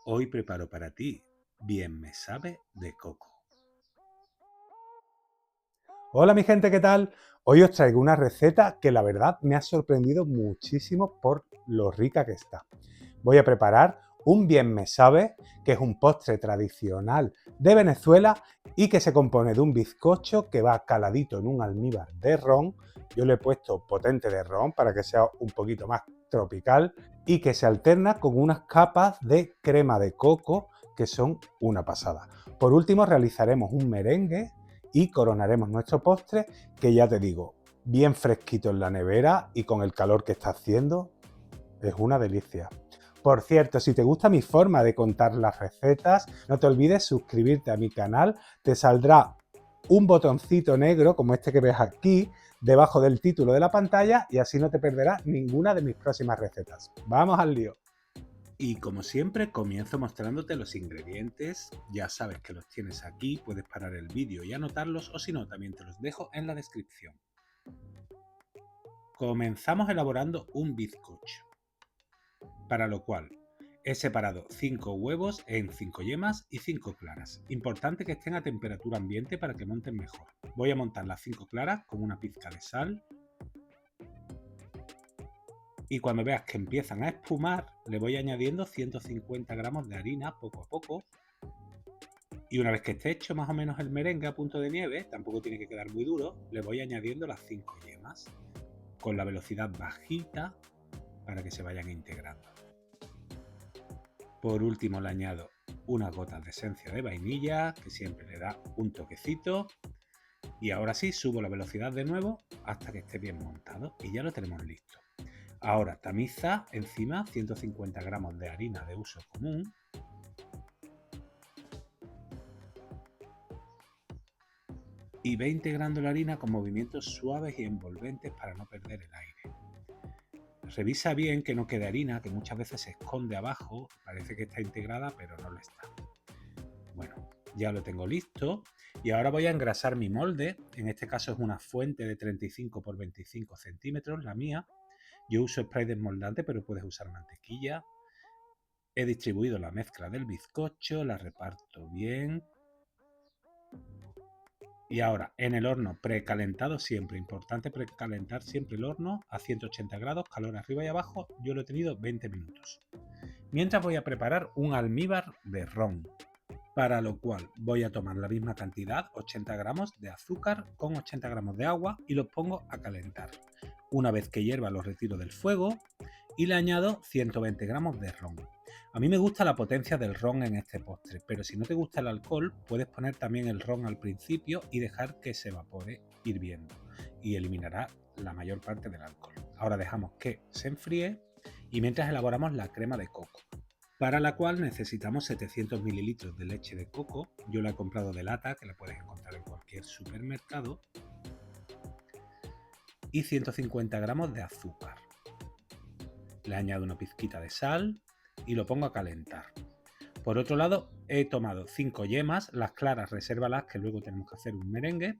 Hoy preparo para ti bien me sabe de coco. Hola mi gente, ¿qué tal? Hoy os traigo una receta que la verdad me ha sorprendido muchísimo por lo rica que está. Voy a preparar un bien me sabe, que es un postre tradicional de Venezuela y que se compone de un bizcocho que va caladito en un almíbar de ron. Yo le he puesto potente de ron para que sea un poquito más tropical y que se alterna con unas capas de crema de coco que son una pasada. Por último realizaremos un merengue y coronaremos nuestro postre, que ya te digo, bien fresquito en la nevera y con el calor que está haciendo, es una delicia. Por cierto, si te gusta mi forma de contar las recetas, no te olvides suscribirte a mi canal. Te saldrá un botoncito negro como este que ves aquí debajo del título de la pantalla y así no te perderás ninguna de mis próximas recetas. ¡Vamos al lío! Y como siempre comienzo mostrándote los ingredientes. Ya sabes que los tienes aquí, puedes parar el vídeo y anotarlos o si no también te los dejo en la descripción. Comenzamos elaborando un bizcocho, para lo cual he separado 5 huevos en 5 yemas y 5 claras. Importante que estén a temperatura ambiente para que monten mejor. Voy a montar las 5 claras con una pizca de sal. Y cuando veas que empiezan a espumar, le voy añadiendo 150 gramos de harina poco a poco. Y una vez que esté hecho más o menos el merengue a punto de nieve, tampoco tiene que quedar muy duro, le voy añadiendo las 5 yemas con la velocidad bajita para que se vayan integrando. Por último le añado unas gotas de esencia de vainilla, que siempre le da un toquecito. Y ahora sí, subo la velocidad de nuevo hasta que esté bien montado y ya lo tenemos listo. Ahora tamiza encima 150 gramos de harina de uso común y ve integrando la harina con movimientos suaves y envolventes para no perder el aire. Revisa bien que no quede harina, que muchas veces se esconde abajo, parece que está integrada pero no lo está. Bueno, ya lo tengo listo y ahora voy a engrasar mi molde. En este caso es una fuente de 35 por 25 centímetros, la mía. Yo uso spray desmoldante, pero puedes usar mantequilla. He distribuido la mezcla del bizcocho, la reparto bien. Y ahora en el horno precalentado siempre, importante precalentar siempre el horno a 180 grados, calor arriba y abajo. Yo lo he tenido 20 minutos. Mientras voy a preparar un almíbar de ron, para lo cual voy a tomar la misma cantidad, 80 gramos de azúcar con 80 gramos de agua y los pongo a calentar. Una vez que hierva los retiro del fuego y le añado 120 gramos de ron. A mí me gusta la potencia del ron en este postre, pero si no te gusta el alcohol, puedes poner también el ron al principio y dejar que se evapore hirviendo y eliminará la mayor parte del alcohol. Ahora dejamos que se enfríe y mientras elaboramos la crema de coco, para la cual necesitamos 700 mililitros de leche de coco. Yo la he comprado de lata, que la puedes encontrar en cualquier supermercado, y 150 gramos de azúcar. Le añado una pizquita de sal y lo pongo a calentar. Por otro lado, he tomado 5 yemas, las claras resérvalas, que luego tenemos que hacer un merengue.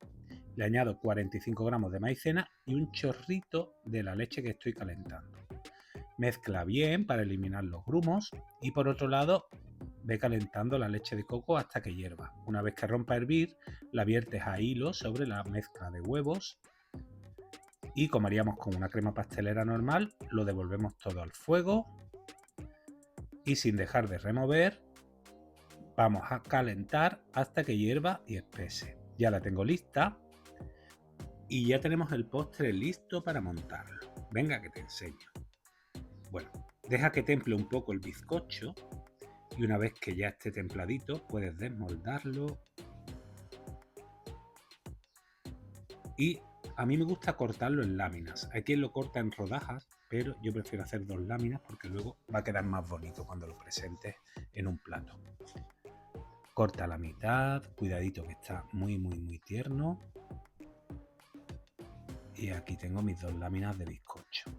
Le añado 45 gramos de maicena y un chorrito de la leche que estoy calentando. Mezcla bien para eliminar los grumos y por otro lado ve calentando la leche de coco hasta que hierva. Una vez que rompa a hervir, la viertes a hilo sobre la mezcla de huevos y como haríamos con una crema pastelera normal, lo devolvemos todo al fuego y sin dejar de remover vamos a calentar hasta que hierva y espese. Ya la tengo lista y ya tenemos el postre listo para montarlo. Venga que te enseño. Bueno, deja que temple un poco el bizcocho y una vez que ya esté templadito puedes desmoldarlo. Y a mí me gusta cortarlo en láminas. Hay quien lo corta en rodajas, pero yo prefiero hacer 2 láminas porque luego va a quedar más bonito cuando lo presentes en un plato. Corta la mitad, cuidadito que está muy tierno. Y aquí tengo mis 2 láminas de bizcocho.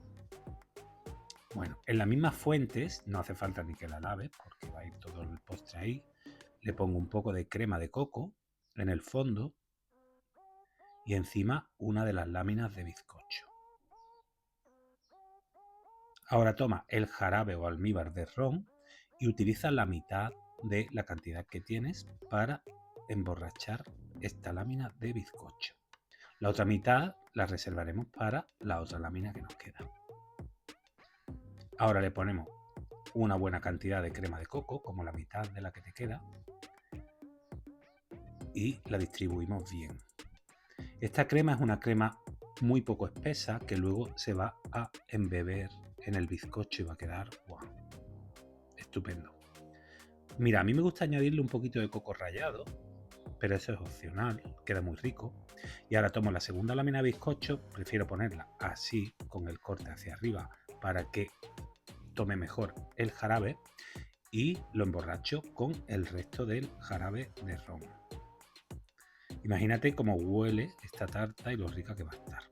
Bueno, en las mismas fuentes, no hace falta ni que la laves porque va a ir todo el postre ahí. Le pongo un poco de crema de coco en el fondo y encima una de las láminas de bizcocho. Ahora toma el jarabe o almíbar de ron y utiliza la mitad de la cantidad que tienes para emborrachar esta lámina de bizcocho. La otra mitad la reservaremos para la otra lámina que nos queda. Ahora le ponemos una buena cantidad de crema de coco, como la mitad de la que te queda, y la distribuimos bien. Esta crema es una crema muy poco espesa que luego se va a embeber en el bizcocho y va a quedar ¡wow! Estupendo. Mira, a mí me gusta añadirle un poquito de coco rallado, pero eso es opcional, queda muy rico. Y ahora tomo la segunda lámina de bizcocho, prefiero ponerla así, con el corte hacia arriba, para que tome mejor el jarabe, y lo emborracho con el resto del jarabe de ron. Imagínate cómo huele esta tarta y lo rica que va a estar.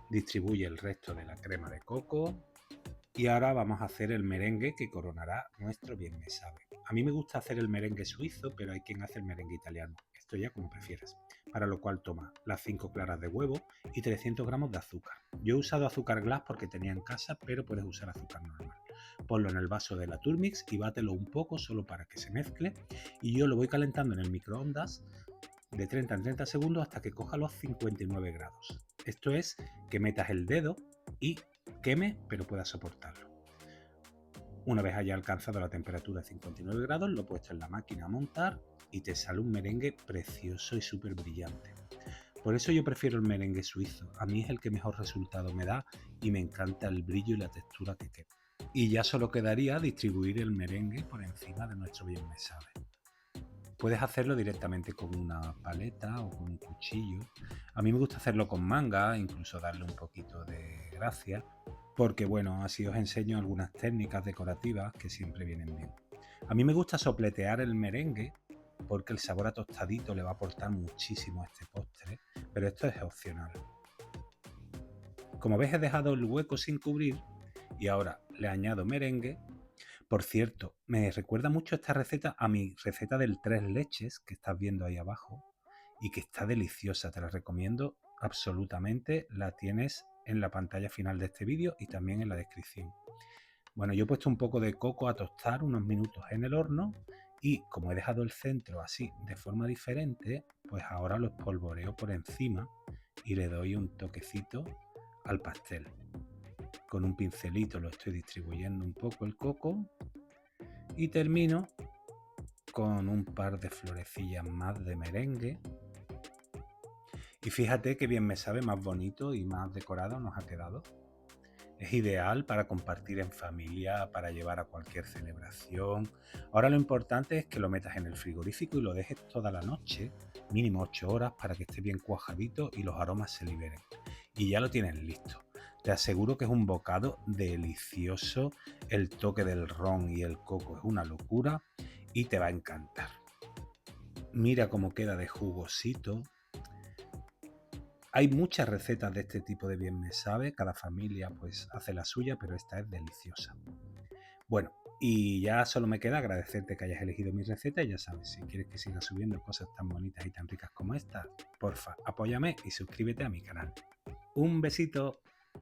Distribuye el resto de la crema de coco y ahora vamos a hacer el merengue que coronará nuestro bien me sabe. A mí me gusta hacer el merengue suizo, pero hay quien hace el merengue italiano. Esto ya como prefieras. Para lo cual toma las 5 claras de huevo y 300 gramos de azúcar. Yo he usado azúcar glass porque tenía en casa, pero puedes usar azúcar normal. Ponlo en el vaso de la Turmix y bátelo un poco solo para que se mezcle. Y yo lo voy calentando en el microondas de 30 en 30 segundos hasta que coja los 59 grados. Esto es que metas el dedo y queme, pero puedas soportarlo. Una vez haya alcanzado la temperatura de 59 grados, lo he puesto en la máquina a montar y te sale un merengue precioso y súper brillante. Por eso yo prefiero el merengue suizo. A mí es el que mejor resultado me da y me encanta el brillo y la textura que queda. Y ya solo quedaría distribuir el merengue por encima de nuestro bien me sabe. Puedes hacerlo directamente con una paleta o con un cuchillo. A mí me gusta hacerlo con manga, incluso darle un poquito de gracia, porque bueno, así os enseño algunas técnicas decorativas que siempre vienen bien. A mí me gusta sopletear el merengue porque el sabor a tostadito le va a aportar muchísimo a este postre, pero esto es opcional. Como ves, he dejado el hueco sin cubrir y ahora le añado merengue. Por cierto, me recuerda mucho esta receta a mi receta del 3 leches que estás viendo ahí abajo y que está deliciosa, te la recomiendo absolutamente, la tienes en la pantalla final de este vídeo y también en la descripción. Bueno, yo he puesto un poco de coco a tostar unos minutos en el horno y como he dejado el centro así de forma diferente, pues ahora lo espolvoreo por encima y le doy un toquecito al pastel. Con un pincelito lo estoy distribuyendo un poco el coco y termino con un par de florecillas más de merengue. Y fíjate que bien me sabe, más bonito y más decorado nos ha quedado. Es ideal para compartir en familia, para llevar a cualquier celebración. Ahora lo importante es que lo metas en el frigorífico y lo dejes toda la noche, mínimo 8 horas, para que esté bien cuajadito y los aromas se liberen. Y ya lo tienes listo. Te aseguro que es un bocado delicioso, el toque del ron y el coco es una locura y te va a encantar. Mira cómo queda de jugosito. Hay muchas recetas de este tipo de bien me sabe, cada familia pues hace la suya, pero esta es deliciosa. Bueno, y ya solo me queda agradecerte que hayas elegido mi receta y ya sabes, si quieres que siga subiendo cosas tan bonitas y tan ricas como esta, porfa, apóyame y suscríbete a mi canal. Un besito.